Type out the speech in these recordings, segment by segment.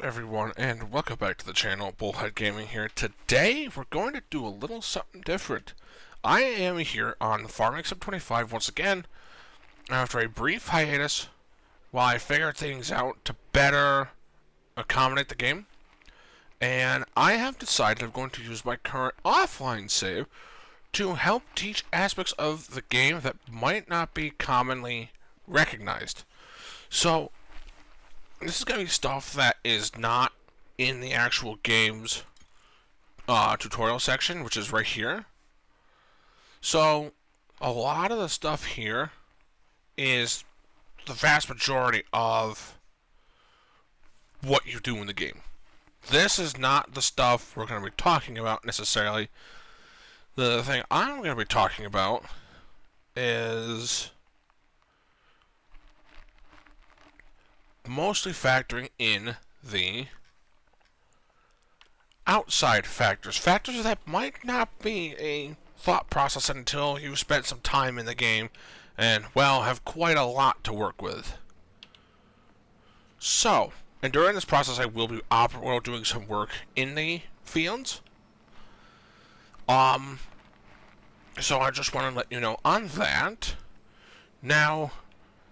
everyone, and welcome back to the channel. Bullhead Gaming here. Today, we're going to do a little something different. I am here on Farming Sim 25 once again, after a brief hiatus, while I figured things out to better accommodate the game. And I have decided I'm going to use my current offline save to help teach aspects of the game that might not be commonly recognized. So, this is going to be stuff that is not in the actual game's tutorial section, which is right here. So, a lot of the stuff here is the vast majority of what you do in the game. This is not the stuff we're going to be talking about necessarily. The thing I'm going to be talking about is mostly factoring in the outside factors. Factors that might not be a thought process until you've spent some time in the game and, well, have quite a lot to work with. So, and during this process I will be doing some work in the fields. So I just want to let you know on that. Now,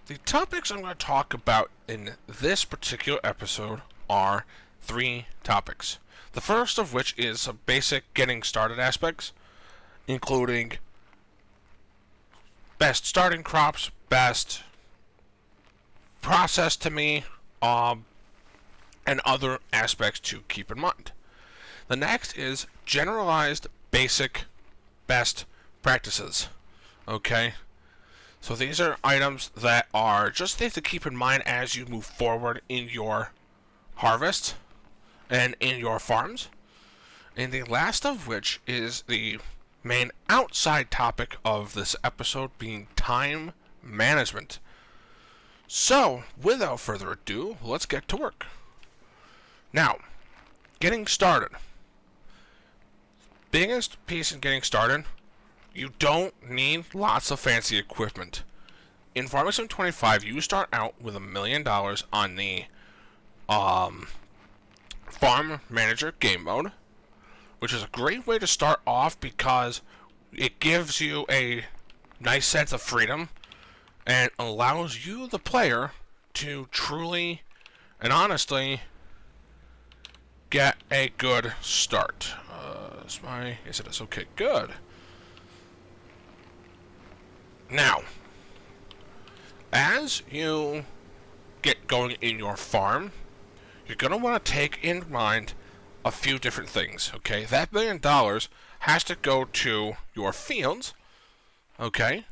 the topics I'm going to talk about in this particular episode are 3 topics. The first of which is some basic getting started aspects, including best starting crops, best process to me, and other aspects to keep in mind. The next is generalized basic best practices. Okay? So these are items that are just things to keep in mind as you move forward in your harvest and in your farms. And the last of which is the main outside topic of this episode, being time management. So, without further ado, let's get to work. Now, getting started. Biggest piece in getting started, you don't need lots of fancy equipment. In Farming Sim 25, you start out with $1 million on the Farm Manager game mode, which is a great way to start off because it gives you a nice sense of freedom and allows you, the player, to truly and honestly get a good start. Yes, it is. Okay, good. Now, as you get going in your farm, you're going to want to take in mind a few different things, okay? That $1 million has to go to your fields, okay?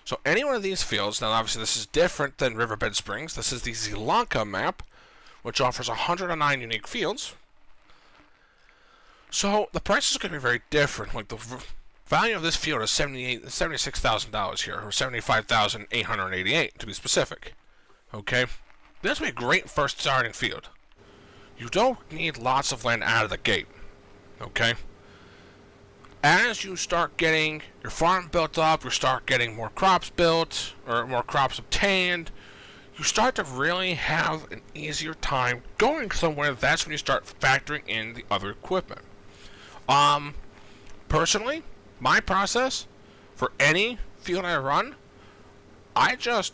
So any one of these fields, now obviously this is different than Riverbed Springs. This is the Zilanka map, which offers 109 unique fields. So the price is going to be very different. Like the value of this field is $76,000 here, or $75,888 to be specific. Okay, this would be a great first starting field. You don't need lots of land out of the gate. Okay. As you start getting your farm built up, you start getting more crops built or more crops obtained, you start to really have an easier time going somewhere. That's when you start factoring in the other equipment. Personally, my process for any field I run, I just,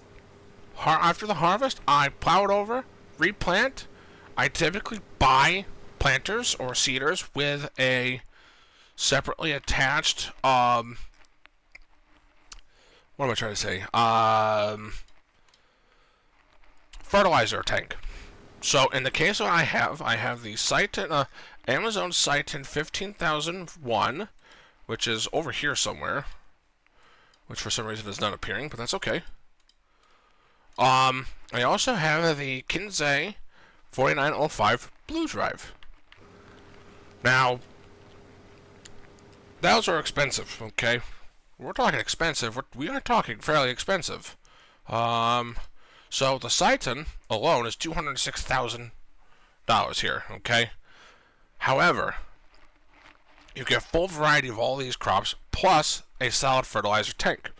after the harvest, I plow it over, replant. I typically buy planters or seeders with a separately attached, what am I trying to say? Fertilizer tank. So in the case that I have the Citon, Amazon Citon 15001, which is over here somewhere, which for some reason is not appearing, but that's okay. I also have the Kinzei 4905 Blue Drive. Now, those are expensive, okay? We're talking expensive. We are talking fairly expensive. So the Citon alone is $206,000 here, okay? However, you get full variety of all these crops, plus a solid fertilizer tank.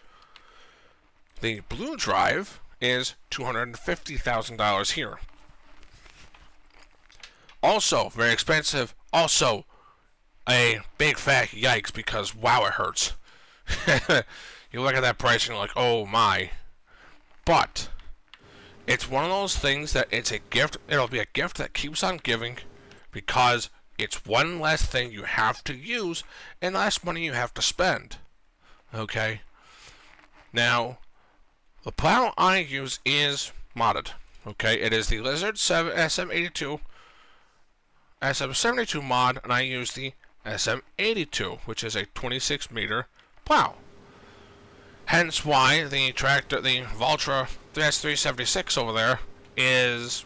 The Blue Drive is $250,000 here. Also, very expensive. Also, a big fat yikes because wow, it hurts. You look at that price and you're like, oh my. But it's one of those things that it's a gift. It'll be a gift that keeps on giving because it's one less thing you have to use and less money you have to spend. Okay? Now, the plow I use is modded. Okay? It is the Lizard 7 SM82 SM72 mod, and I use the SM82, which is a 26 meter plow. Hence why the tractor, the Valtra S376 over there, is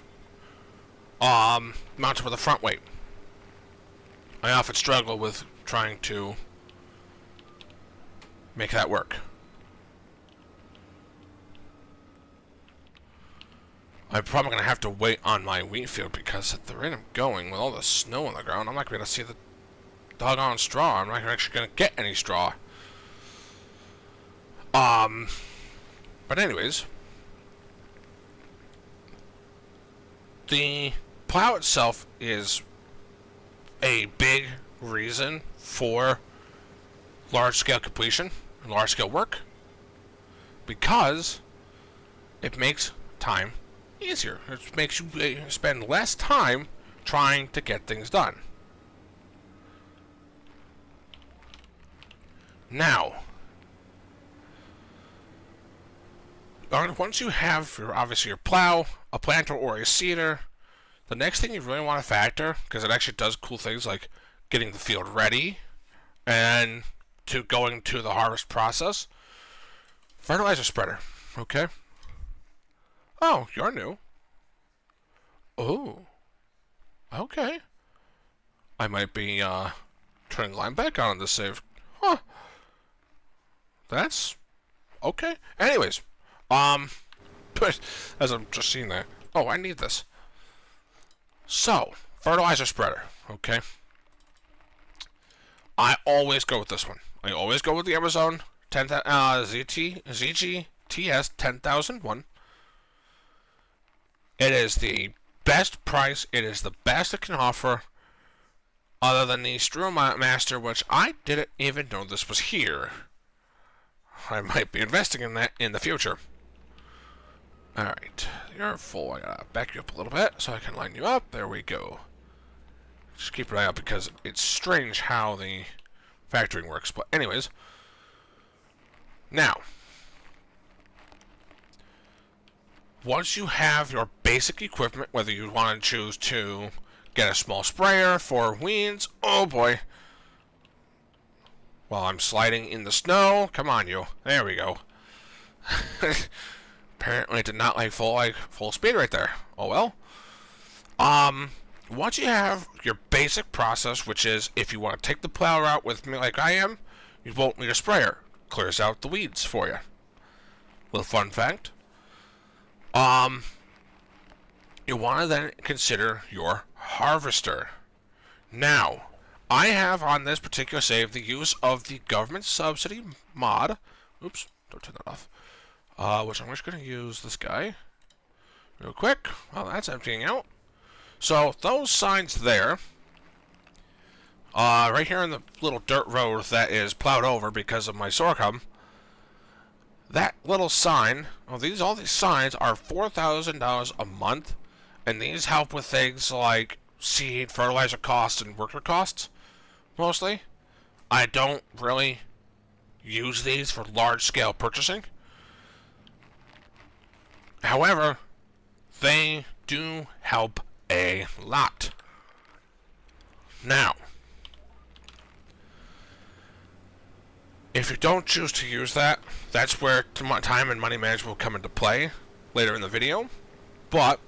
mounted with a front weight. I often struggle with trying to make that work. I'm probably going to have to wait on my wheat field because at the rate I'm going, with all the snow on the ground, I'm not going to see the doggone straw. I'm not actually going to get any straw. But anyways, the plow itself is a big reason for large-scale completion and large-scale work because it makes time easier. It makes you spend less time trying to get things done. Now, once you have obviously your plow, a planter, or a seeder, the next thing you really want to factor, because it actually does cool things like getting the field ready and to going to the harvest process, fertilizer spreader. Okay. Oh, you're new. Oh. Okay. I might be turning the line back on this save. Huh. That's okay. Anyways, but as I'm just seeing that, oh, I need this. So, fertilizer spreader, okay? I always go with this one. I always go with the Amazon ZGTS 10001. It is the best price. It is the best it can offer, other than the Strewmaster, which I didn't even know this was here. I might be investing in that in the future. Alright, you're full. I gotta back you up a little bit so I can line you up. There we go. Just keep an eye out because it's strange how the factoring works. But anyways, now, once you have your basic equipment, whether you want to choose to get a small sprayer for weeds, oh boy. While I'm sliding in the snow, come on you. There we go. Apparently it did not like full speed right there. Oh well. Once you have your basic process, which is if you want to take the plow route with me like I am, you won't need a sprayer. Clears out the weeds for you. Little fun fact. You want to then consider your harvester. Now, I have on this particular save the use of the government subsidy mod. Oops, don't turn that off. Which I'm just going to use this guy real quick. Well, that's emptying out. So those signs there, right here in the little dirt road that is plowed over because of my sorghum, that little sign, all these signs are $4,000 a month, and these help with things like seed, fertilizer costs, and worker costs, mostly. I don't really use these for large-scale purchasing. However, they do help a lot. Now, if you don't choose to use that, that's where time and money management will come into play later in the video. But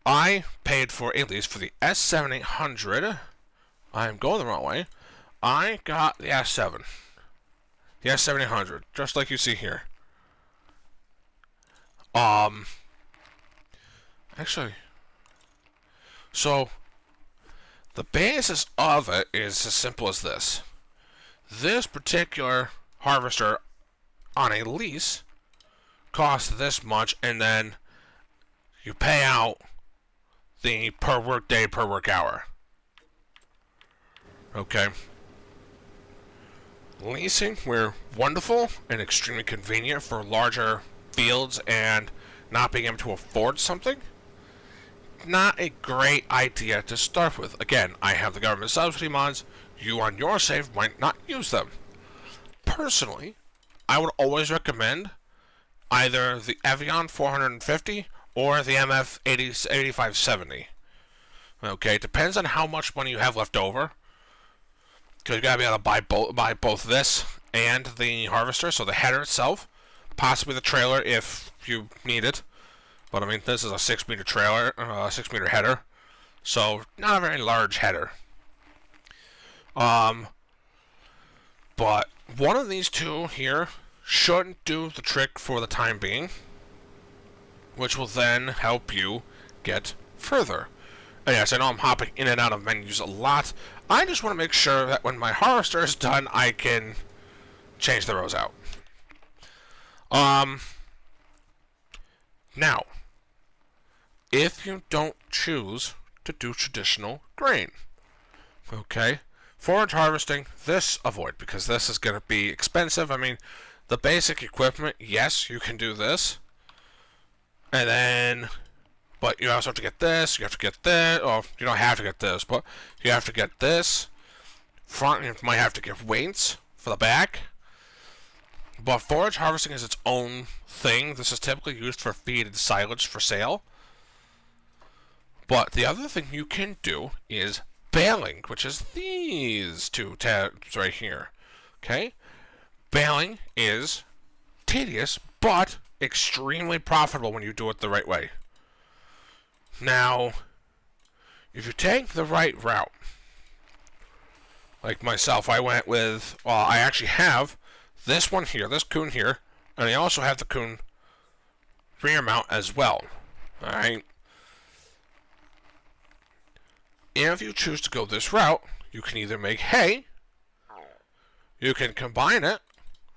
I paid for, at least for the S7800, I'm going the wrong way, I got the S7. The S7800, just like you see here. Actually, so the basis of it is as simple as this. This particular harvester on a lease costs this much, and then you pay out the per work day, per work hour. Okay. Leasing, we're wonderful and extremely convenient for larger fields and not being able to afford something. Not a great idea to start with. Again, I have the government subsidy mods. You on your save might not use them. Personally, I would always recommend either the Evian 450 or the MF 8570. Okay, it depends on how much money you have left over. Because you gotta be able to buy both this and the harvester, so the header itself, possibly the trailer if you need it. But I mean, this is a 6-meter trailer, 6-meter header, so not a very large header. But one of these two here shouldn't do the trick for the time being, which will then help you get further. And yes, I know I'm hopping in and out of menus a lot. I just want to make sure that when my harvester is done, I can change the rows out. Now, if you don't choose to do traditional grain, okay, forage harvesting, this avoid, because this is going to be expensive. I mean, the basic equipment, yes, you can do this, and then, but you also have to get this, you have to get this, or you don't have to get this, but you have to get this. Front, you might have to get weights for the back. But forage harvesting is its own thing. This is typically used for feed and silage for sale. But the other thing you can do is baling, which is these two tabs right here. Okay? Baling is tedious, but extremely profitable when you do it the right way. Now, if you take the right route, like myself, I went with, well, I actually have this one here, this coon here, and I also have the coon rear mount as well. Alright? If you choose to go this route, you can either make hay, you can combine it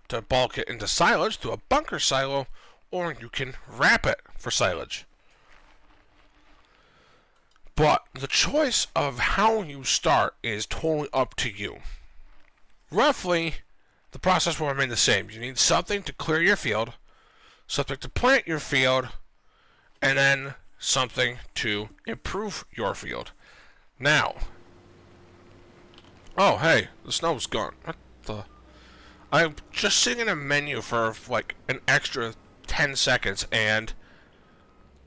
to bulk it into silage through a bunker silo, or you can wrap it for silage. But the choice of how you start is totally up to you. Roughly, the process will remain the same. You need something to clear your field, something to plant your field, and then something to improve your field. Now, oh hey, the snow's gone. What the? I'm just sitting in a menu for like an extra 10 seconds, and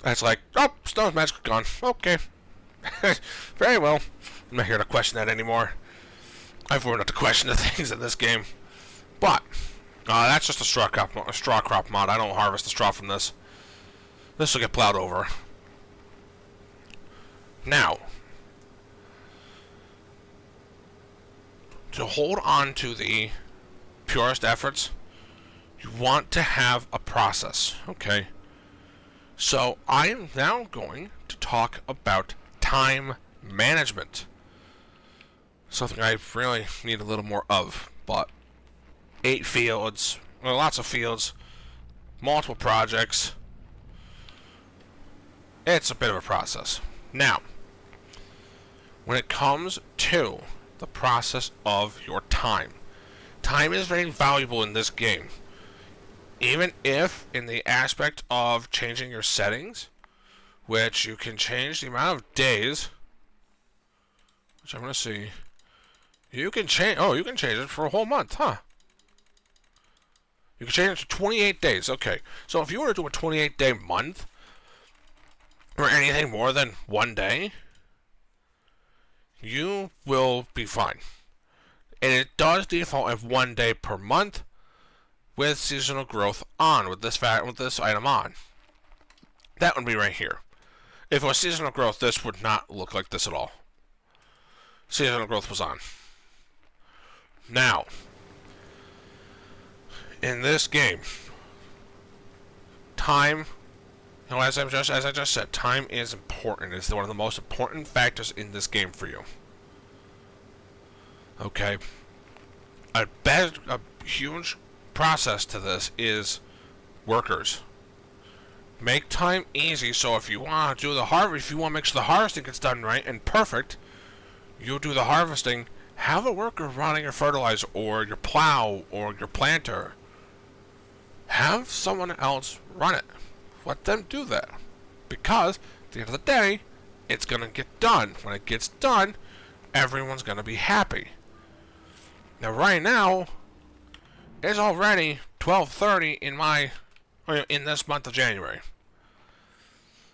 it's like, oh, snow's magically gone. Okay. Very well. I'm not here to question that anymore. I've learned not to question the things in this game. But that's just a straw crop mod. I don't harvest the straw from this. This will get plowed over. Now, to hold on to the purest efforts, you want to have a process. Okay. So I am now going to talk about time management. Something I really need a little more of, but 8 fields, well, lots of fields, multiple projects. It's a bit of a process. Now, when it comes to the process of your time, time is very valuable in this game. Even if in the aspect of changing your settings, which you can change the amount of days, which I'm going to see. You can change, oh, you can change it for a whole month, huh? You can change it to 28 days, okay. So if you were to do a 28-day month, or anything more than 1 day, you will be fine. And it does default at 1 day per month with seasonal growth on, with this item on. That would be right here. If it was seasonal growth, this would not look like this at all. Seasonal growth was on. Now, in this game, time, you know, as I just said, time is important. It's one of the most important factors in this game for you. Okay. A huge process to this is workers. Make time easy, so if you want to do the harvest, if you want to make sure the harvesting gets done right and perfect, you do the harvesting. Have a worker running your fertilizer, or your plow, or your planter. Have someone else run it. Let them do that. Because, at the end of the day, it's going to get done. When it gets done, everyone's going to be happy. Now, right now, it's already 12:30 in this month of January.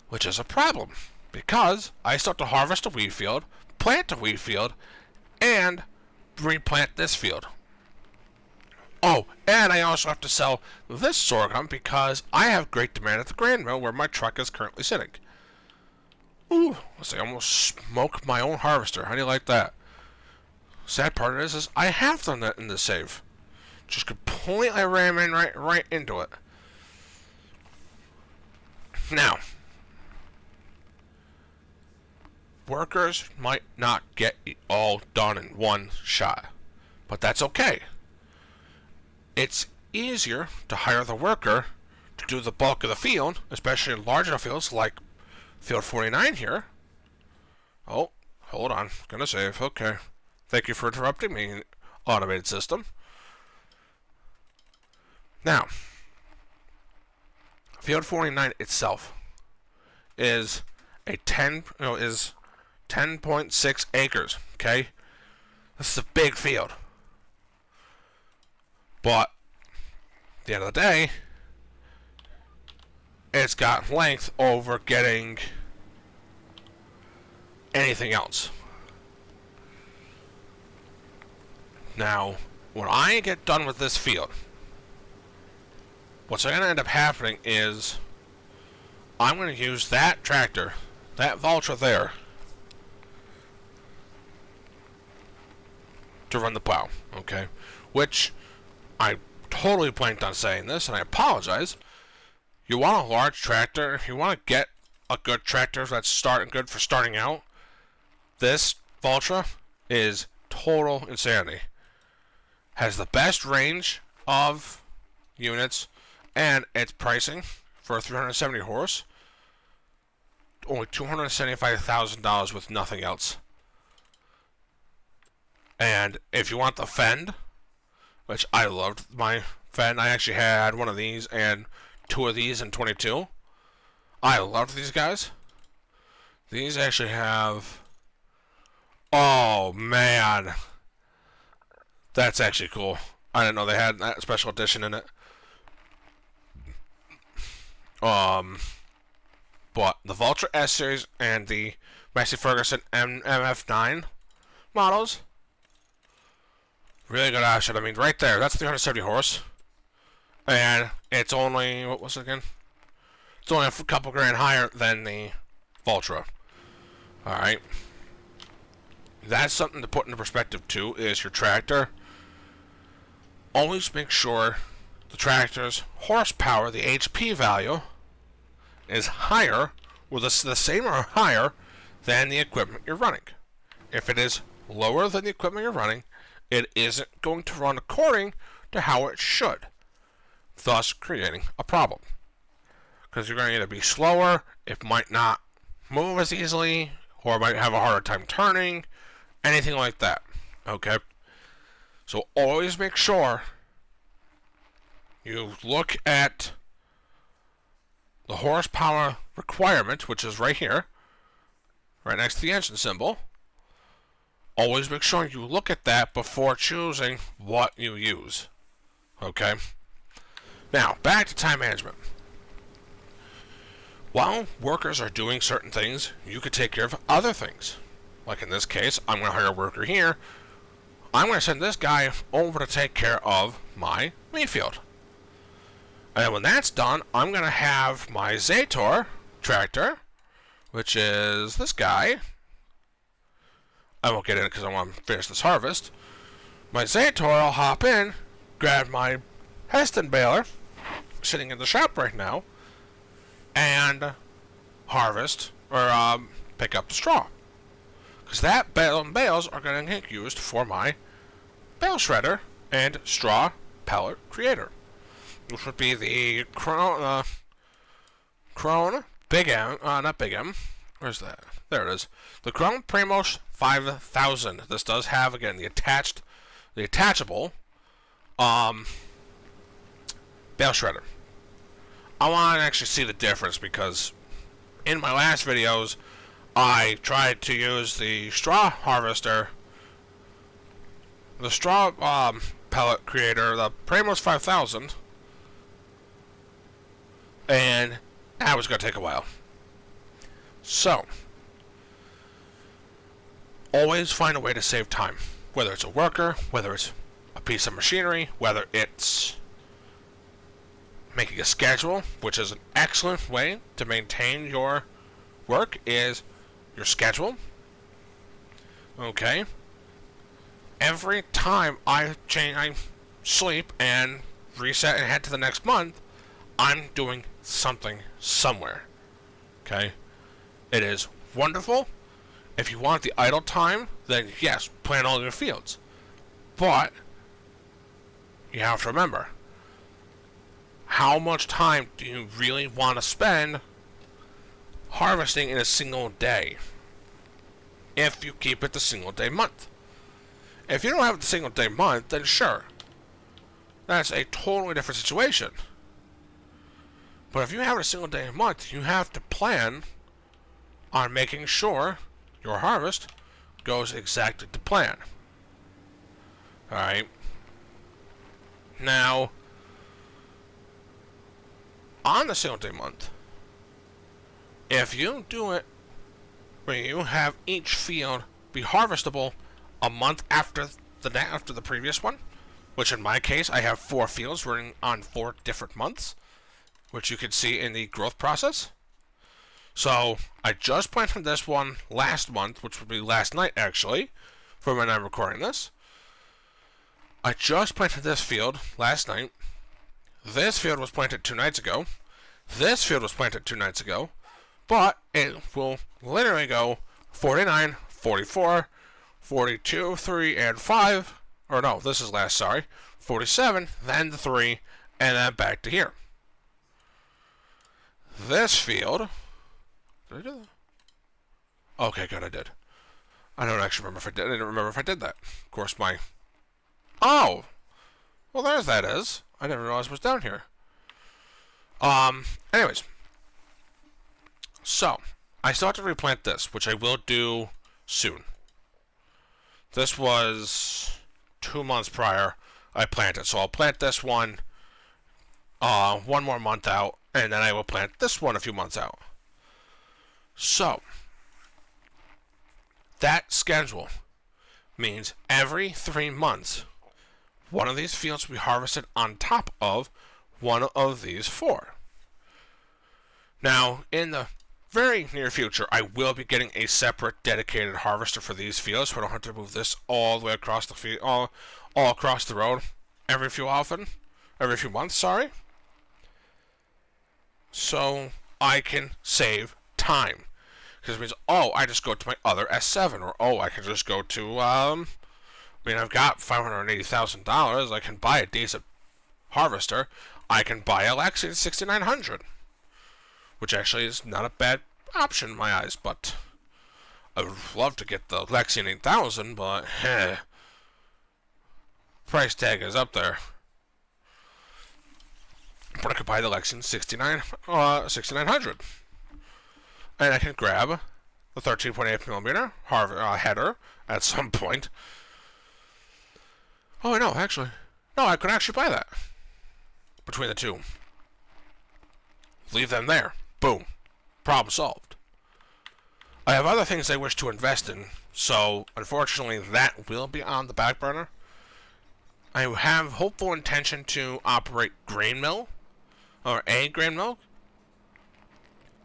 Which is a problem. Because I start to harvest a wheat field, plant a wheat field, and replant this field. Oh, and I also have to sell this sorghum because I have great demand at the grain mill where my truck is currently sitting. Ooh, let's see, I almost smoked my own harvester. How do you like that? Sad part is I have done that in the save. Just completely ram in right into it. Now, workers might not get it all done in one shot, but that's okay. It's easier to hire the worker to do the bulk of the field, especially in large enough fields like Field 49 here. Oh, hold on. Gonna save. Okay. Thank you for interrupting me, automated system. Now, Field 49 itself is a 10.6 acres, okay? This is a big field. But, at the end of the day, it's got length over getting anything else. Now, when I get done with this field, what's going to end up happening is I'm going to use that tractor, that Valtra there, to run the plow, okay? Which, I totally blanked on saying this, and I apologize. You want a large tractor, if you want to get a good tractor that's good for starting out, this Valtra is total insanity. Has the best range of units, and its pricing for a 370 horse, only $275,000 with nothing else. And if you want the Fend, which I loved my Fend, I actually had one of these and two of these in 22. I loved these guys. These actually have... Oh, man. That's actually cool. I didn't know they had that special edition in it. But the Valtra S Series and the Massey Ferguson MF9 models, really good option. I mean, right there, that's 370 horse. And it's only, what was it again? It's only a couple grand higher than the Valtra. Alright. That's something to put into perspective too, is your tractor. Always make sure the tractor's horsepower, the HP value, is higher, or the same or higher, than the equipment you're running. If it is lower than the equipment you're running, it isn't going to run according to how it should, thus creating a problem. Because you're going to either be slower, it might not move as easily, or might have a harder time turning, anything like that. Okay? So always make sure you look at the horsepower requirement, which is right here, right next to the engine symbol. Always make sure you look at that before choosing what you use. Okay? Now, back to time management. While workers are doing certain things, you could take care of other things. Like in this case, I'm going to hire a worker here. I'm going to send this guy over to take care of my wheat field. And when that's done, I'm going to have my Zator tractor, which is this guy. I won't get in it because I want to finish this harvest. My Zator, I'll hop in, grab my Heston baler, sitting in the shop right now, and harvest, or pick up the straw. Because that bale and bales are going to get used for my bale shredder and straw pellet creator, which would be the Chrono Krone Big M, not Big M. Where's that? There it is. The Krone Primos 5000. This does have, again, the attachable, bale shredder. I want to actually see the difference because in my last videos, I tried to use the straw harvester, the straw pellet creator, the Primos 5000, and that was going to take a while. So, always find a way to save time. Whether it's a worker, whether it's a piece of machinery, whether it's making a schedule, which is an excellent way to maintain your work, is your schedule. Okay. Every time I sleep and reset and head to the next month, I'm doing something somewhere. Okay? It is wonderful. If you want the idle time, then yes, plant all your fields. But you have to remember, how much time do you really want to spend harvesting in a single day? If you keep it the single day month. If you don't have the single day month, then sure. That's a totally different situation. But if you have a single day a month, you have to plan on making sure your harvest goes exactly to plan. Alright. Now, on the single day month, if you do it where you have each field be harvestable a month after the previous one, which in my case I have 4 fields running on 4 different months, which you can see in the growth process. So I just planted this one last month, which would be last night actually, for when I'm recording this. I just planted this field last night. This field was planted 2 nights ago. This field was planted 2 nights ago. But it will literally go 49, 44, 42, 3, and 5. Or no, this is last, sorry. 47, then the 3, and then back to here. This field... Did I do that? Okay, good, I did. I don't actually remember if I did. I didn't remember if I did that. Of course, my... Oh! Well, there's that is. I didn't realize it was down here. Anyways. So, I still have to replant this, which I will do soon. This was 2 months prior I planted. So I'll plant this one 1 more month out, and then I will plant this one a few months out. So, that schedule means every 3 months, one of these fields will be harvested on top of one of these 4. Now, in the very near future, I will be getting a separate dedicated harvester for these fields, so I don't have to move this all the way across the field, all across the road every few months, sorry. So I can save time. Because it means, oh, I just go to my other S7, or oh, I can just go to, I've got $580,000, I can buy a decent harvester, I can buy a Lexion 6900, which actually is not a bad option in my eyes, but I would love to get the Lexion 8000, but, price tag is up there. But I could buy the Lexion 6900. And I can grab the 13.8mm header at some point. Oh, no, actually. No, I could actually buy that. Between the two. Leave them there. Boom. Problem solved. I have other things I wish to invest in, so unfortunately that will be on the back burner. I have hopeful intention to operate grain mill, or a grain mill,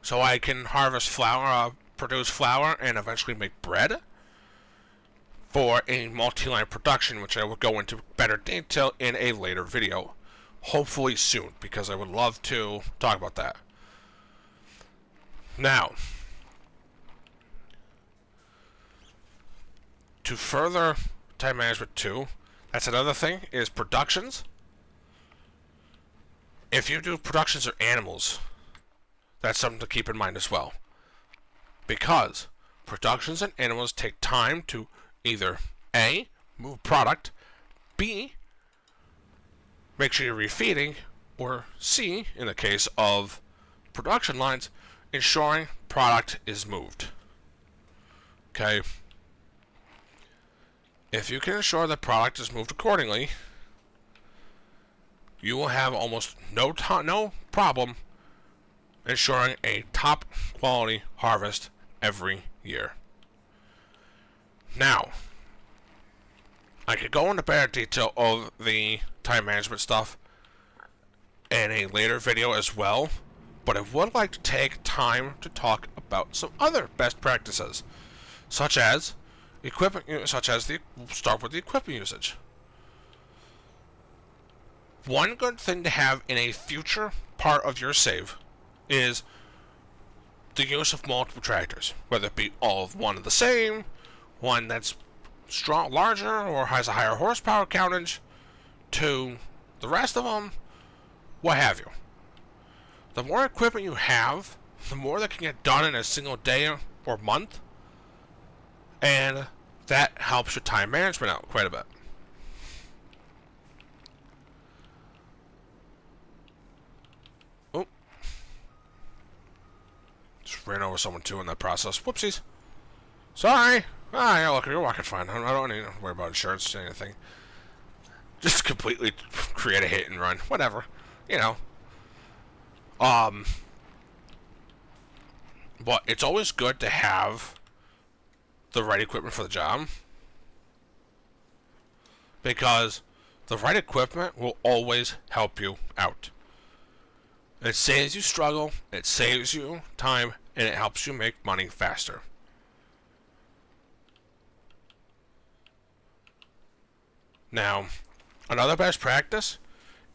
so I can harvest flour, produce flour, and eventually make bread for a multi-line production, which I will go into better detail in a later video. Hopefully soon, because I would love to talk about that. Now, to further time management too, that's another thing, is productions. If you do productions or animals, That's something to keep in mind as well. Because productions and animals take time to either A, move product, B, make sure you're refeeding, or C, in the case of production lines, ensuring product is moved. Okay? If you can ensure that product is moved accordingly, you will have almost no problem ensuring a top quality harvest every year. Now, I could go into better detail of the time management stuff in a later video as well, but I would like to take time to talk about some other best practices, such as start with the equipment usage. One good thing to have in a future part of your save is the use of multiple tractors, whether it be all of one of the same, one that's larger or has a higher horsepower countage, to the rest of them, what have you. The more equipment you have, the more that can get done in a single day or month, and that helps your time management out quite a bit. Oh. Just ran over someone too in that process. Whoopsies. Sorry. Ah, yeah, look, you're walking fine. I don't need to worry about insurance or anything. Just completely create a hit and run. Whatever. You know. But it's always good to have the right equipment for the job, because the right equipment will always help you out. It saves you struggle, it saves you time, and it helps you make money faster. Now, another best practice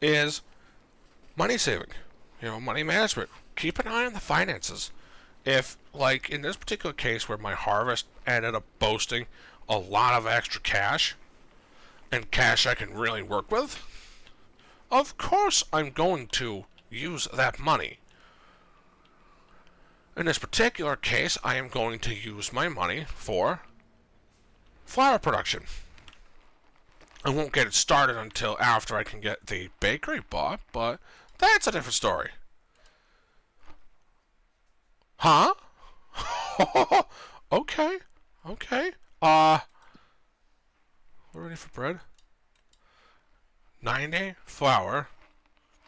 is money saving. Money management. Keep an eye on the finances. If, like in this particular case where my harvest ended up boasting a lot of extra cash, and cash I can really work with, of course I'm going to use that money. In this particular case, I am going to use my money for flour production. I won't get it started until after I can get the bakery bought, but that's a different story. Huh? Okay. We're ready for bread. 90 flour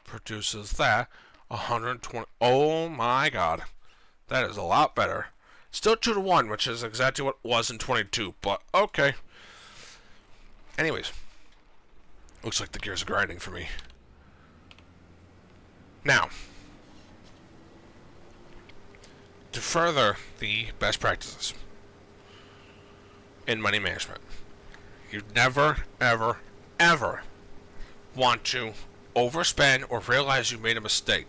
produces that 120. Oh my god. That is a lot better. Still 2-1, which is exactly what it was in 22, but okay. Anyways. Looks like the gears are grinding for me. Now, to further the best practices in money management, you never, ever, ever want to overspend or realize you made a mistake.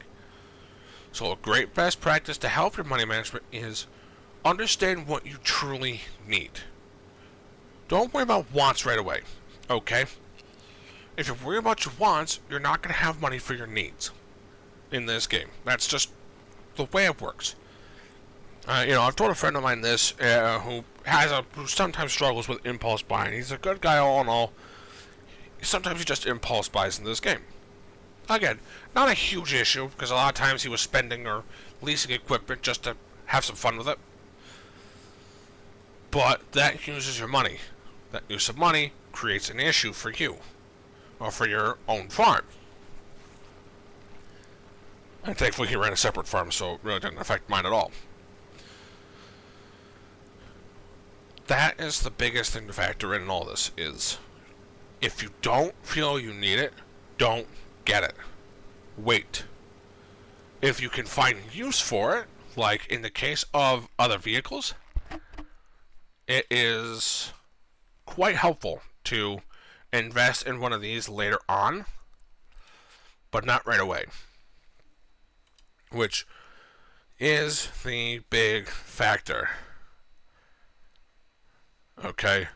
So a great best practice to help your money management is understand what you truly need. Don't worry about wants right away, okay? If you worry about your wants, you're not going to have money for your needs in this game. That's just the way it works. I've told a friend of mine this who sometimes struggles with impulse buying. He's a good guy all in all. Sometimes he just impulse buys in this game. Again, not a huge issue, because a lot of times he was spending or leasing equipment just to have some fun with it. But that uses your money. That use of money creates an issue for you, or for your own farm. And thankfully he ran a separate farm, so it really didn't affect mine at all. That is the biggest thing to factor in all this, is if you don't feel you need it, don't get it. Wait. If you can find use for it, like in the case of other vehicles, it is quite helpful to invest in one of these later on, but not right away. Which is the big factor. Okay?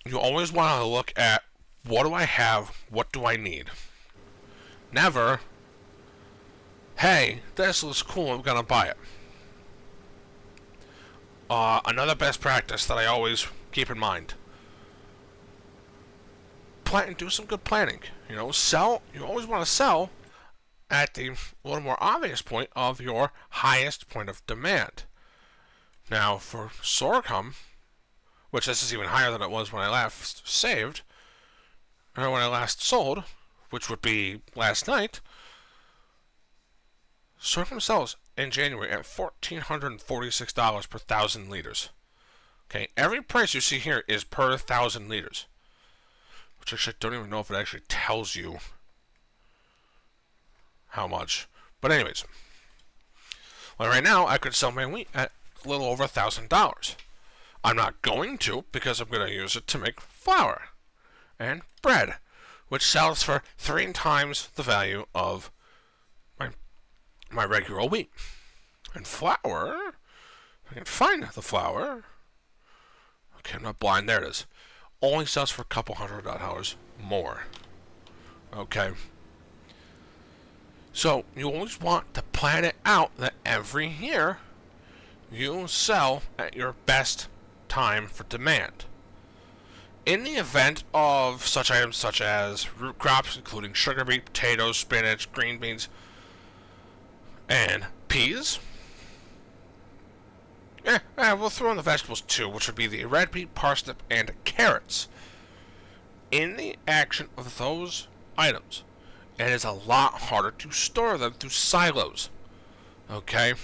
You always want to look at, what do I have? What do I need? Never, hey, this looks cool, I'm gonna buy it. Another best practice that I always keep in mind. Do some good planning. You always want to sell at the little more obvious point of your highest point of demand. Now, for sorghum, which this is even higher than it was when I last saved, or when I last sold, which would be last night, sorghum sells in January at $1,446 per 1,000 liters. Okay, every price you see here is per 1,000 liters. Which actually, I don't even know if it actually tells you how much. But anyways, well, right now I could sell my wheat at a little over $1,000. I'm not going to, because I'm going to use it to make flour and bread, which sells for 3 times the value of my regular wheat. And flour, I can find the flour. Okay, I'm not blind. There it is. Only sells for a couple $100 more. Okay. So you always want to plan it out that every year you sell at your best time for demand. In the event of such items such as root crops, including sugar beet, potatoes, spinach, green beans, and peas, we'll throw in the vegetables too, which would be the red beet, parsnip, and carrots. In the action of those items, it is a lot harder to store them through silos. Okay?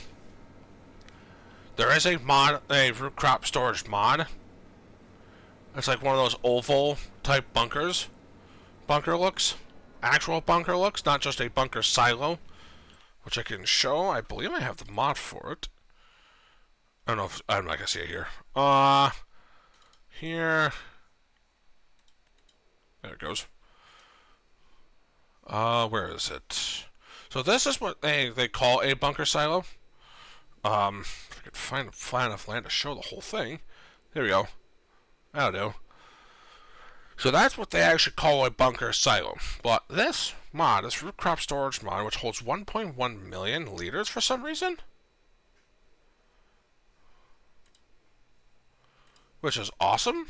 There is a root crop storage mod. It's like one of those oval type bunker looks. Actual bunker looks, not just a bunker silo, which I can show. I believe I have the mod for it. I don't know if I'm not gonna see it here. Here. There it goes. Where is it? So this is what they call a bunker silo. If I could find a flat enough land to show the whole thing. There we go. That'll do. So that's what they actually call a bunker silo. But this mod is root crop storage mod, which holds 1.1 million liters for some reason. Which is awesome.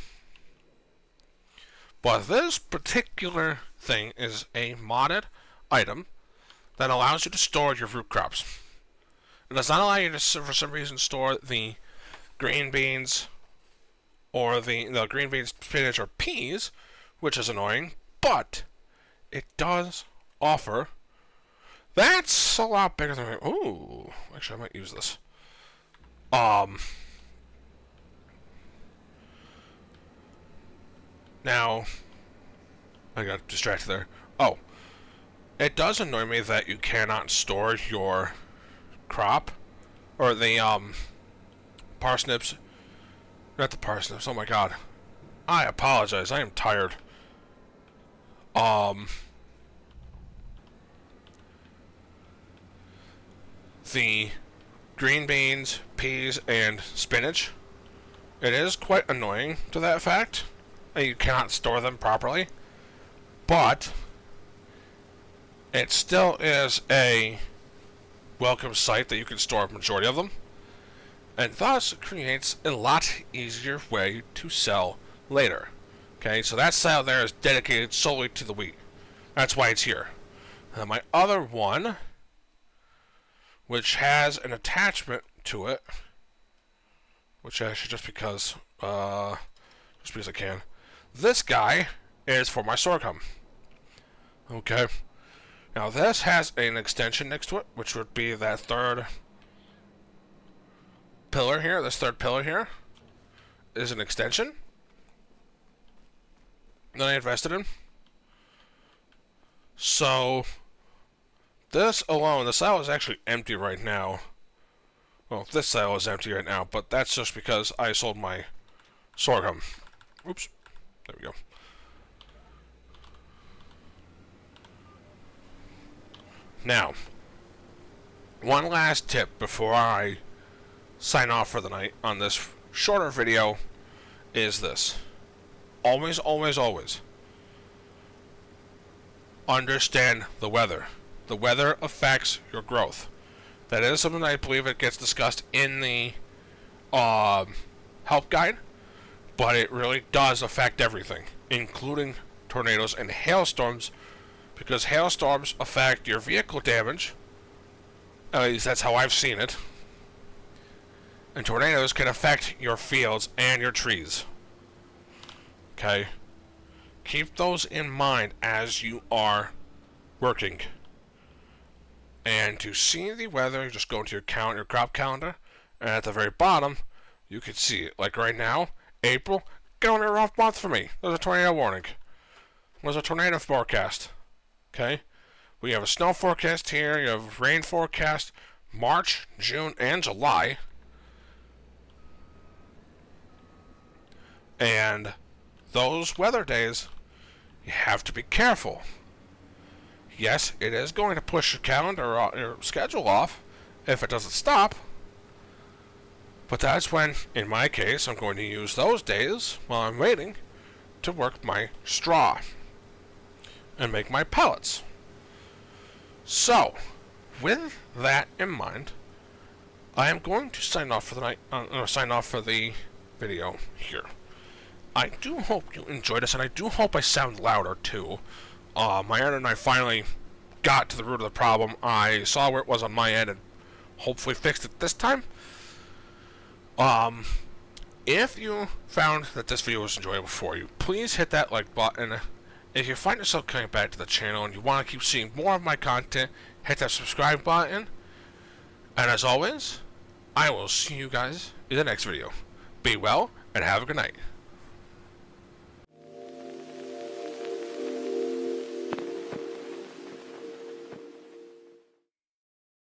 But this particular thing is a modded item that allows you to store your root crops. It does not allow you to, for some reason, store the green beans or the green beans, spinach, or peas, which is annoying, but it does offer. That's a lot bigger than. Ooh, actually, I might use this. Now, I got distracted there. Oh, it does annoy me that you cannot store your crop or the parsnips. Not the parsnips. Oh my god. I apologize. I am tired. The green beans, peas, and spinach. It is quite annoying to that fact. You cannot store them properly, but it still is a welcome sight that you can store a majority of them, and thus creates a lot easier way to sell later. Okay, so that sale there is dedicated solely to the wheat. That's why it's here. And my other one, which has an attachment to it, which I should just because I can. This guy is for my sorghum. Okay. Now this has an extension next to it, which would be that third pillar here. This third pillar here is an extension that I invested in. So this alone, the silo is actually empty right now. Well, this silo is empty right now, but that's just because I sold my sorghum. Oops. There we go. Now, one last tip before I sign off for the night on this shorter video is this. Always, always, always understand the weather. the weather affects your growth. That is something I believe it gets discussed in the help guide, but it really does affect everything, including tornadoes and hailstorms, because hailstorms affect your vehicle damage. At least that's how I've seen it. And tornadoes can affect your fields and your trees. Okay? Keep those in mind as you are working. And to see the weather, just go into your crop calendar, and at the very bottom, you can see it. Like right now, April, going to be a rough month for me. There's a tornado warning. There's a tornado forecast. Okay? We have a snow forecast here, you have rain forecast, March, June, and July. And those weather days, you have to be careful. Yes, it is going to push your calendar or your schedule off if it doesn't stop. But that's when, in my case, I'm going to use those days while I'm waiting to work my straw and make my pellets. So, with that in mind, I am going to sign off for the night. Sign off for the video here. I do hope you enjoyed this, and I do hope I sound louder too. My editor and I finally got to the root of the problem. I saw where it was on my end and hopefully fixed it this time. If you found that this video was enjoyable for you, please hit that like button. If you find yourself coming back to the channel and you want to keep seeing more of my content, hit that subscribe button. And as always, I will see you guys in the next video. Be well and have a good night.